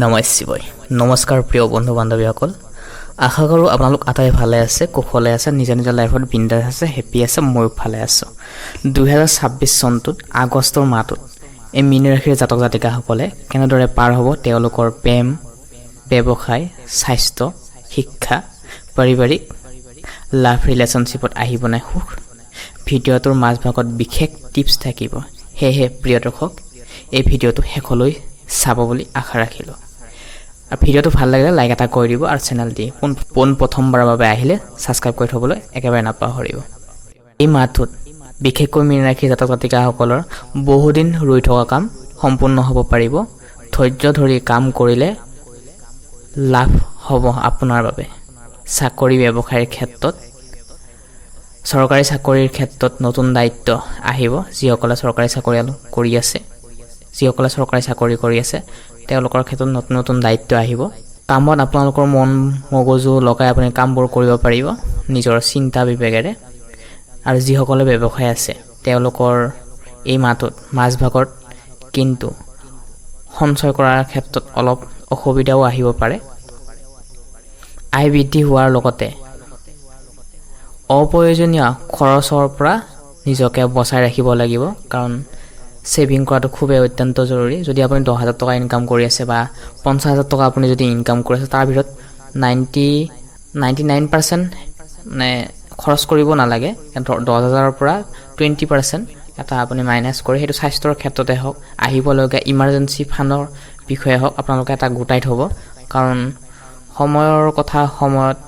নমঃ শিৱায়। নমস্কাৰ প্ৰিয় বন্ধু বান্ধৱীসকল, আশা কৰোঁ আপোনালোক আটাই ভালে আছে, কুশলে আছে, নিজৰ নিজৰ লাইফত বিন্দাছ আছে, হেপী আছে। ময়ো ভালে আছোঁ। 2026 চনটোত আগষ্টৰ মাহটোত এই মীন ৰাশিৰ জাতক জাতিকাসকলে কেনেদৰে পাৰ হ'ব তেওঁলোকৰ প্ৰেম, ব্যৱসায়, স্বাস্থ্য, শিক্ষা, পাৰিবাৰিক লাভ, ৰিলেশ্যনশ্বিপত আহিব নাই সুখ, ভিডিঅ'টোৰ মাজভাগত বিশেষ টিপছ থাকিব। সেয়েহে প্ৰিয় দৰ্শক, এই ভিডিঅ'টো শেষলৈ চাব বুলি আশা ৰাখিলোঁ। আৰু ভিডিঅ'টো ভাল লাগিলে লাইক এটা কৰি দিব আৰু চেনেলটি প্ৰথমবাৰৰ বাবে আহিলে ছাবস্ক্ৰাইব কৰি থ'বলৈ একেবাৰে নাপাহৰিব। এই মাহটোত বিশেষকৈ মীন ৰাশিৰ জাতক জাতিকাসকলৰ বহুদিন ৰৈ থকা কাম সম্পূৰ্ণ হ'ব পাৰিব। ধৈৰ্য ধৰি কাম কৰিলে লাভ হ'ব আপোনাৰ বাবে। চাকৰি ব্যৱসায়ৰ ক্ষেত্ৰত, চৰকাৰী চাকৰিৰ ক্ষেত্ৰত নতুন দায়িত্ব আহিব। যিসকলে চৰকাৰী চাকৰি কৰি আছে তেওঁলোকৰ ক্ষেত্ৰত নতুন নতুন দায়িত্ব আহিব। কামত আপোনালোকৰ মন মগজু লগাই আপুনি কামবোৰ কৰিব পাৰিব নিজৰ চিন্তা বিবেকেৰে। আৰু যিসকলে ব্যৱসায় আছে তেওঁলোকৰ এই মাহটোত মাজভাগত কিন্তু সঞ্চয় কৰাৰ ক্ষেত্ৰত অলপ অসুবিধাও আহিব পাৰে। আয় বৃদ্ধি হোৱাৰ লগতে অপ্ৰয়োজনীয় খৰচৰ পৰা নিজকে বচাই ৰাখিব লাগিব, কাৰণ ছেভিং কৰাটো খুবেই অত্যন্ত জৰুৰী। যদি আপুনি 10,000 টকা ইনকাম কৰি আছে বা 50,000 টকা আপুনি যদি ইনকাম কৰি আছে, তাৰ ভিতৰত 99% মানে খৰচ কৰিব নালাগে। 10,000ৰ পৰা 20% এটা আপুনি মাইনাছ কৰি সেইটো স্বাস্থ্যৰ ক্ষেত্ৰতে হওক, আহিবলগীয়া ইমাৰ্জেঞ্চি ফাণ্ডৰ বিষয়ে হওক আপোনালোকে এটা গোটাই থ'ব। কাৰণ সময়ৰ কথা, সময়ত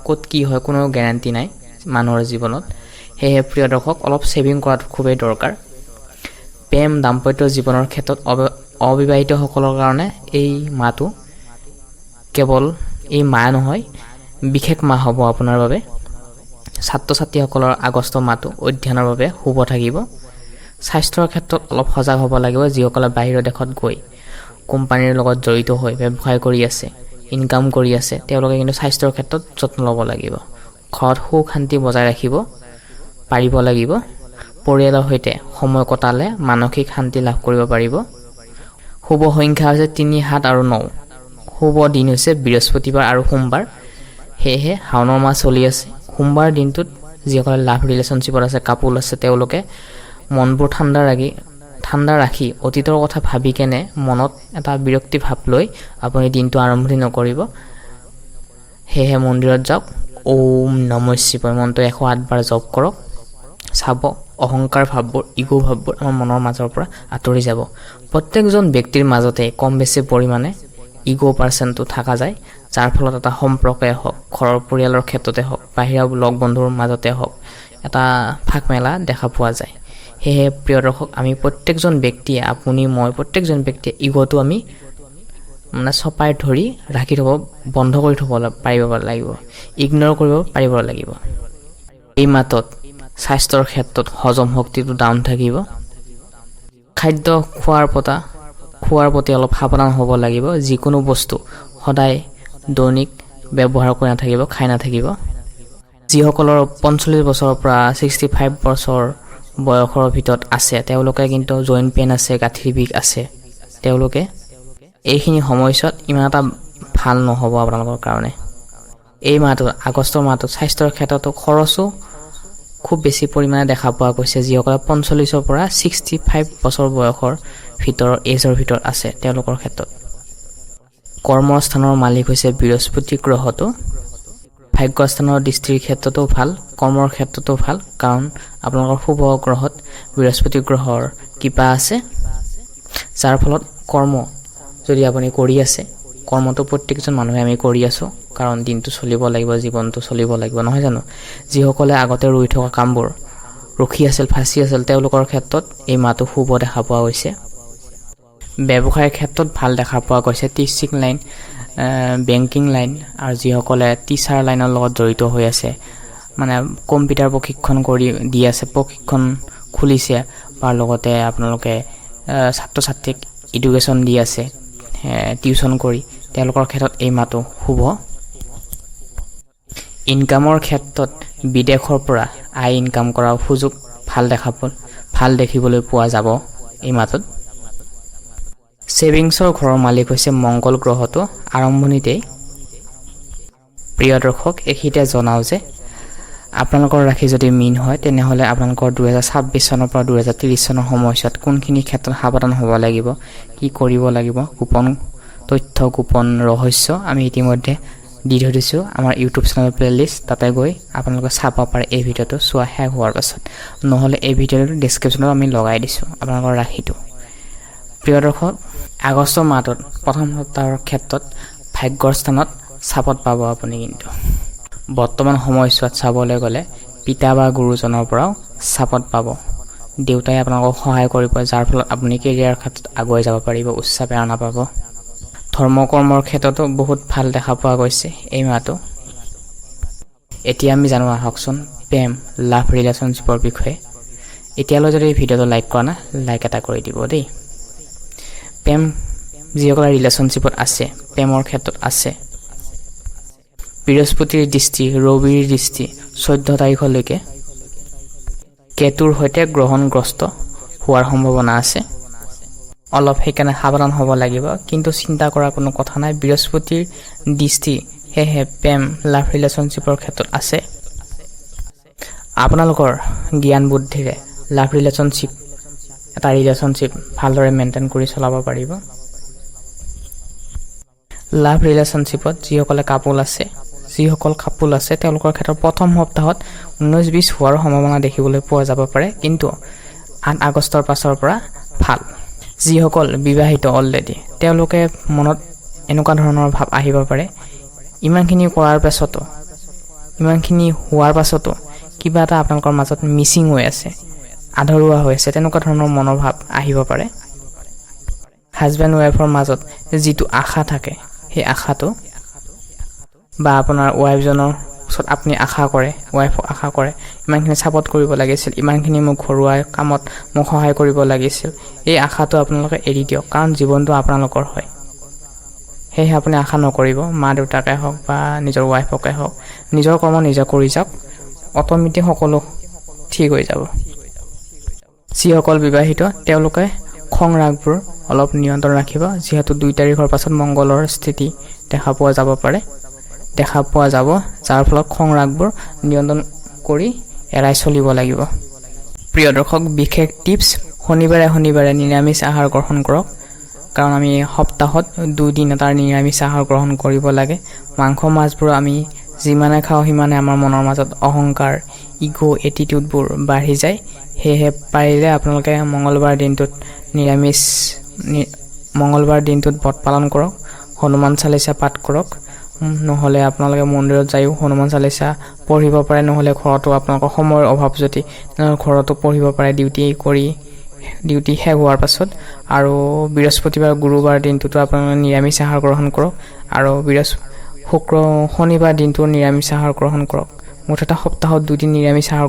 ক'ত কি হয় কোনো গেৰাণ্টি নাই মানুহৰ জীৱনত। সেয়েহে প্ৰিয় দৰ্শক, অলপ ছেভিং কৰাটো খুবেই দৰকাৰ। প্ৰেম দাম্পত্য জীৱনৰ ক্ষেত্ৰত অবিবাহিতসকলৰ কাৰণে এই মাহটো কেৱল এই মাহ নহয়, বিশেষ মাহ হ'ব আপোনাৰ বাবে। ছাত্ৰ ছাত্ৰীসকলৰ আগষ্ট মাহটো অধ্যয়নৰ বাবে শুভ থাকিব। স্বাস্থ্যৰ ক্ষেত্ৰত অলপ সজাগ হ'ব লাগিব। যিসকলে বাহিৰৰ দেশত গৈ কোম্পানীৰ লগত জড়িত হৈ ব্যৱসায় কৰি আছে, ইনকাম কৰি আছে, তেওঁলোকে কিন্তু স্বাস্থ্যৰ ক্ষেত্ৰত যত্ন ল'ব লাগিব। ঘৰত সুখ শান্তি বজাই ৰাখিব পাৰিব লাগিব। পৰিয়ালৰ সৈতে সময় কটালে মানসিক শান্তি লাভ কৰিব পাৰিব। শুভ সংখ্যা হৈছে 3, 7 আৰু 9। শুভ দিন হৈছে বৃহস্পতিবাৰ আৰু সোমবাৰ। সেয়েহে শাওণৰ মাহ চলি আছে। সোমবাৰ দিনটোত যিসকলে লাভ ৰিলেশ্যনশ্বিপত আছে, কাপোল আছে, তেওঁলোকে মনবোৰ ঠাণ্ডা ৰাখি অতীতৰ কথা ভাবি কেনে মনত এটা বিৰক্তি ভাৱ লৈ আপুনি দিনটো আৰম্ভণি নকৰিব। সেয়েহে মন্দিৰত যাওক, ওম নমঃ শিৱায় মন্ত্ৰ 108 বাৰ জপ কৰক। চাব অহংকাৰ ভাৱবোৰ, ইগো ভাৱবোৰ আমাৰ মনৰ মাজৰ পৰা আঁতৰি যাব। প্ৰত্যেকজন ব্যক্তিৰ মাজতে কম বেছি পৰিমাণে ইগো পাৰ্চনটো থকা যায়, যাৰ ফলত এটা সম্পৰ্কে হওক, ঘৰৰ পৰিয়ালৰ ক্ষেত্ৰতে হওক, বাহিৰা লগ বন্ধুৰ মাজতে হওক, এটা ফাঁক মেলা দেখা পোৱা যায়। সেয়েহে প্ৰিয় দৰ্শক, আমি প্ৰত্যেকজন ব্যক্তিয়ে, আপুনি মই প্ৰত্যেকজন ব্যক্তিয়ে ইগোটো আমি মানে চপাই ধৰি ৰাখি থ'ব, বন্ধ কৰি থ'ব পাৰিব লাগিব, ইগন'ৰ কৰিব পাৰিব লাগিব। এই মাহটোত স্বাস্থ্যৰ ক্ষেত্ৰত হজম শক্তিটো ডাউন থাকিব। খাদ্য খোৱাৰ প্ৰতি অলপ সাৱধান হ'ব লাগিব। যিকোনো বস্তু সদায় দৈনিক ব্যৱহাৰ কৰি নাথাকিব, খাই নাথাকিব। যিসকলৰ 45 বছৰৰ পৰা 65 বছৰ বয়সৰ ভিতৰত আছে, তেওঁলোকে কিন্তু জইণ্ট পেইন আছে, গাঁঠিৰ বিষ আছে, তেওঁলোকে এইখিনি সময়ছোৱাত ইমান এটা ভাল নহ'ব আপোনালোকৰ কাৰণে। এই মাহটোত, আগষ্টৰ মাহটোত স্বাস্থ্যৰ ক্ষেত্ৰতো খৰচো খুব বেছি পৰিমাণে দেখা পোৱা গৈছে। যিসকলে 45ৰ পৰা 65 বছৰ বয়সৰ এজৰ ভিতৰত আছে, তেওঁলোকৰ ক্ষেত্ৰত। কৰ্মস্থানৰ মালিক হৈছে বৃহস্পতি গ্ৰহটো। ভাগ্যস্থানৰ দৃষ্টিৰ ক্ষেত্ৰতো ভাল, কৰ্মৰ ক্ষেত্ৰতো ভাল, কাৰণ আপোনালোকৰ শুভ গ্ৰহত বৃহস্পতি গ্ৰহৰ কৃপা আছে, যাৰ ফলত কৰ্ম যদি আপুনি কৰি আছে, কৰ্মটো প্ৰত্যেকজন মানুহে আমি কৰি আছোঁ, কাৰণ দিনটো চলিব লাগিব, জীৱনটো চলিব লাগিব, নহয় জানো? যিসকলে আগতে ৰৈ থকা কামবোৰ ৰখি আছিল, ফাঁচি আছিল, তেওঁলোকৰ ক্ষেত্ৰত এই মাহটো শুভ দেখা পোৱা গৈছে। ব্যৱসায়ৰ ক্ষেত্ৰত ভাল দেখা পোৱা গৈছে। টিচিং লাইন, বেংকিং লাইন আৰু যিসকলে টিচাৰ লাইনৰ লগত জড়িত হৈ আছে, মানে কম্পিউটাৰ প্ৰশিক্ষণ দি আছে, প্ৰশিক্ষণ খুলিছে, বা লগতে আপোনালোকে ছাত্ৰ ছাত্ৰীক এডুকেশ্যন দি আছে টিউশ্যন কৰি, তেওঁলোকৰ ক্ষেত্ৰত এই মাহটো শুভ। ইনকামৰ ক্ষেত্ৰত বিদেশৰ পৰা আয় ইনকাম কৰাৰ সুযোগ ভাল দেখিবলৈ পোৱা যাব এই মাহটোত। সেভিংছৰ ঘৰৰ মালিক হৈছে মংগল গ্ৰহটো আৰম্ভণিতেই। প্ৰিয় দৰ্শক, এইখিনিতে জনাওঁ যে আপোনালোকৰ ৰাশি যদি মীন হয় তেনেহ'লে আপোনালোকৰ 2026 চনৰ পৰা 2030 চনৰ সময়ছোৱাত কোনখিনি ক্ষেত্ৰত সাৱধান হ'ব লাগিব, কি কৰিব লাগিব, গোপন তথ্য, গোপন ৰহস্য আমি ইতিমধ্যে দি থৈ দিছোঁ আমাৰ ইউটিউব চেনেলৰ প্লেলিষ্ট। তাতে গৈ আপোনালোকে চাব পাৰে এই ভিডিঅ'টো চোৱা শেষ হোৱাৰ পাছত, নহ'লে এই ভিডিঅ'টোৰ ডেছক্ৰিপশ্যনত আমি লগাই দিছোঁ আপোনালোকৰ ৰাশিটো। প্ৰিয় দৰ্শক, আগষ্ট মাহটোত প্ৰথম সপ্তাহৰ ক্ষেত্ৰত ভাগ্যৰ স্থানত চাপত পাব আপুনি। কিন্তু বৰ্তমান সময়ছোৱাত চাবলৈ গ'লে পিতা বা গুৰুজনৰ পৰাও চাপত পাব। দেউতাই আপোনালোকক সহায় কৰিব, যাৰ ফলত আপুনি কেৰিয়াৰ ক্ষেত্ৰত আগুৱাই যাব পাৰিব, উচ্চ প্ৰেৰণা পাব। ধৰ্ম কৰ্মৰ ক্ষেত্ৰতো বহুত ভাল দেখা পোৱা গৈছে এই মাহটো। এতিয়া আমি জানো আহকচোন প্ৰেম, লাভ, ৰিলেশ্যনশ্বিপৰ বিষয়ে। এতিয়ালৈ যদি এই ভিডিঅ'টো লাইক কৰা নাই, লাইক এটা কৰি দিব দেই। প্ৰেম, যিসকলে ৰিলেশ্যনশ্বিপত আছে, প্ৰেমৰ ক্ষেত্ৰত আছে, বৃহস্পতিৰ দৃষ্টি, ৰবিৰ দৃষ্টি 14 তাৰিখলৈকে কেতুৰ সৈতে গ্ৰহণগ্ৰস্ত হোৱাৰ সম্ভাৱনা আছে। অলপ সেইকাৰণে সাৱধান হ'ব লাগিব, কিন্তু চিন্তা কৰাৰ কোনো কথা নাই। বৃহস্পতিৰ দৃষ্টি, সেয়েহে প্ৰেম, লাভ, ৰিলেশ্যনশ্বিপৰ ক্ষেত্ৰত আছে। আপোনালোকৰ জ্ঞান বুদ্ধিৰে লাভ ৰিলেশ্যনশ্বিপ ভালদৰে মেইনটেইন কৰি চলাব পাৰিব। লাভ ৰিলেশ্যনশ্বিপত যিসকল কাপোল আছে তেওঁলোকৰ ক্ষেত্ৰত প্ৰথম সপ্তাহত 19-20 হোৱাৰ সম্ভাৱনা দেখিবলৈ পোৱা যাব পাৰে, কিন্তু 8 আগষ্টৰ পাছৰ পৰা ভাল। যিসকল বিবাহিত অলৰেডি, তেওঁলোকে মনত এনেকুৱা ধৰণৰ ভাৱ আহিব পাৰে, ইমানখিনি হোৱাৰ পাছতো কিবা এটা আপোনালোকৰ মাজত মিচিং হৈ আছে, আধৰুৱা হৈ আছে, তেনেকুৱা ধৰণৰ মনোভাৱ আহিব পাৰে। হাজবেণ্ড ৱাইফৰ মাজত যিটো আশা থাকে, সেই আশাটো বা আপোনাৰ ৱাইফজনৰ ওচৰত আপুনি আশা কৰে, ৱাইফক আশা কৰে, ইমানখিনি ছাপৰ্ট কৰিব লাগিছিল, ইমানখিনি মোক ঘৰুৱা কামত মোক সহায় কৰিব লাগিছিল, এই আশাটো আপোনালোকে এৰি দিয়ক, কাৰণ জীৱনটো আপোনালোকৰ হয়। সেয়েহে আপুনি আশা নকৰিব, মা দেউতাকে হওক বা নিজৰ ৱাইফকে হওক, নিজৰ কৰ্ম নিজে কৰি যাওক, অট'মেটিক সকলো ঠিক হৈ যাব। যিসকল বিবাহিত তেওঁলোকে খং ৰাগবোৰ অলপ নিয়ন্ত্ৰণ ৰাখিব, যিহেতু 2 তাৰিখৰ পাছত মংগলৰ স্থিতি দেখা পোৱা যাব, যাৰ ফলত খং ৰাগবোৰ নিয়ন্ত্ৰণ কৰি এৰাই চলিব লাগিব। প্ৰিয় দৰ্শক, বিশেষ টিপছ, শনিবাৰে নিৰামিষ আহাৰ গ্ৰহণ কৰক, কাৰণ আমি সপ্তাহত 2 দিন এটা নিৰামিষ আহাৰ গ্ৰহণ কৰিব লাগে। মাংস মাছবোৰ আমি যিমানে খাওঁ সিমানে আমাৰ মনৰ মাজত অহংকাৰ, ইগ' এটিটিউডবোৰ বাঢ়ি যায়। সেয়েহে পাৰিলে আপোনালোকে মঙলবাৰ দিনটোত ব্ৰত পালন কৰক, হনুমান চালিচা পাঠ কৰক, নহ'লে আপোনালোকে মন্দিৰত যায়ো হনুমান চালিচা পঢ়িব পাৰে, নহ'লে ঘৰতো আপোনালোকৰ সময়ৰ অভাৱ যদি ঘৰতো পঢ়িব পাৰে ডিউটি শেষ হোৱাৰ পাছত। আৰু বৃহস্পতিবাৰ, গুৰুবাৰ দিনটোতো আপোনালোকে নিৰামিষ আহাৰ গ্ৰহণ কৰক, আৰু শনিবাৰ দিনটো নিৰামিষ আহাৰ গ্ৰহণ কৰক। মুঠতে সপ্তাহত 2 দিন নিৰামিষ আহাৰ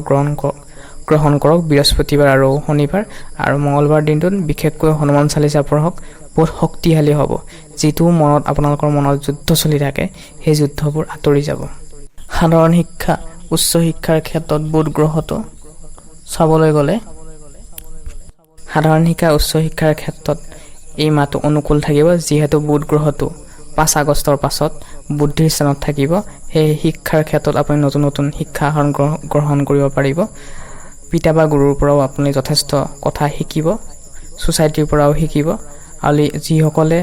গ্ৰহণ কৰক, বৃহস্পতিবাৰ আৰু শনিবাৰ। আৰু মঙলবাৰ দিনটোত বিশেষকৈ হনুমান চালিচা পঢ়ক, বহুত শক্তিশালী হ'ব। যিটো আপোনালোকৰ মনত যুদ্ধ চলি থাকে, সেই যুদ্ধবোৰ আঁতৰি যাব। সাধাৰণ শিক্ষা, উচ্চ শিক্ষাৰ ক্ষেত্ৰত বুধ গ্ৰহটো চাবলৈ গ'লে সাধাৰণ শিক্ষা, উচ্চ শিক্ষাৰ ক্ষেত্ৰত এই মাহটো অনুকূল থাকিব, যিহেতু বুধ গ্ৰহটো 5 আগষ্টৰ পাছত বুদ্ধিৰ স্থানত থাকিব। সেই শিক্ষাৰ ক্ষেত্ৰত আপুনি নতুন শিক্ষা গ্ৰহণ কৰিব পাৰিব। পিতা বা গুৰুৰ পৰাও আপুনি যথেষ্ট কথা শিকিব, ছ'চাইটিৰ পৰাও শিকিব। আৰু যিসকলে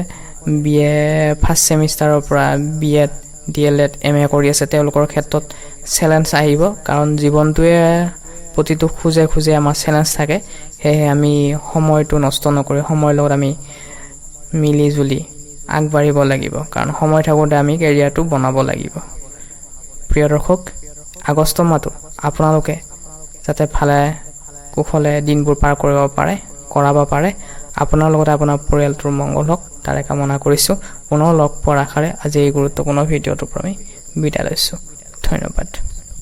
BA ফাৰ্ষ্ট ছেমিষ্টাৰৰ পৰা BEd, DLEd, MA কৰি আছে, তেওঁলোকৰ ক্ষেত্ৰত চেলেঞ্জ আহিব, কাৰণ জীৱনটোৱে প্ৰতিটো খোজে আমাৰ চেলেঞ্জ থাকে। সেয়েহে আমি সময়টো নষ্ট নকৰি সময়ৰ লগত আমি মিলি জুলি আগবাঢ়িব লাগিব, কাৰণ সময় থাকোঁতে আমি কেৰিয়াৰটো বনাব লাগিব। প্ৰিয় দৰ্শক, আগষ্ট মাহটো আপোনালোকে যাতে ভালে কুশলে দিনবোৰ পাৰ কৰাব পাৰে, আপোনাৰ লগতে আপোনাৰ পৰিয়ালটোৰ মংগল হওক, তাৰে কামনা কৰিছোঁ। পুনৰ লগ পোৱাৰ আশাৰে আজি এই গুৰুত্বপূৰ্ণ ভিডিঅ'টোৰ পৰা আমি বিদায় লৈছোঁ। ধন্যবাদ।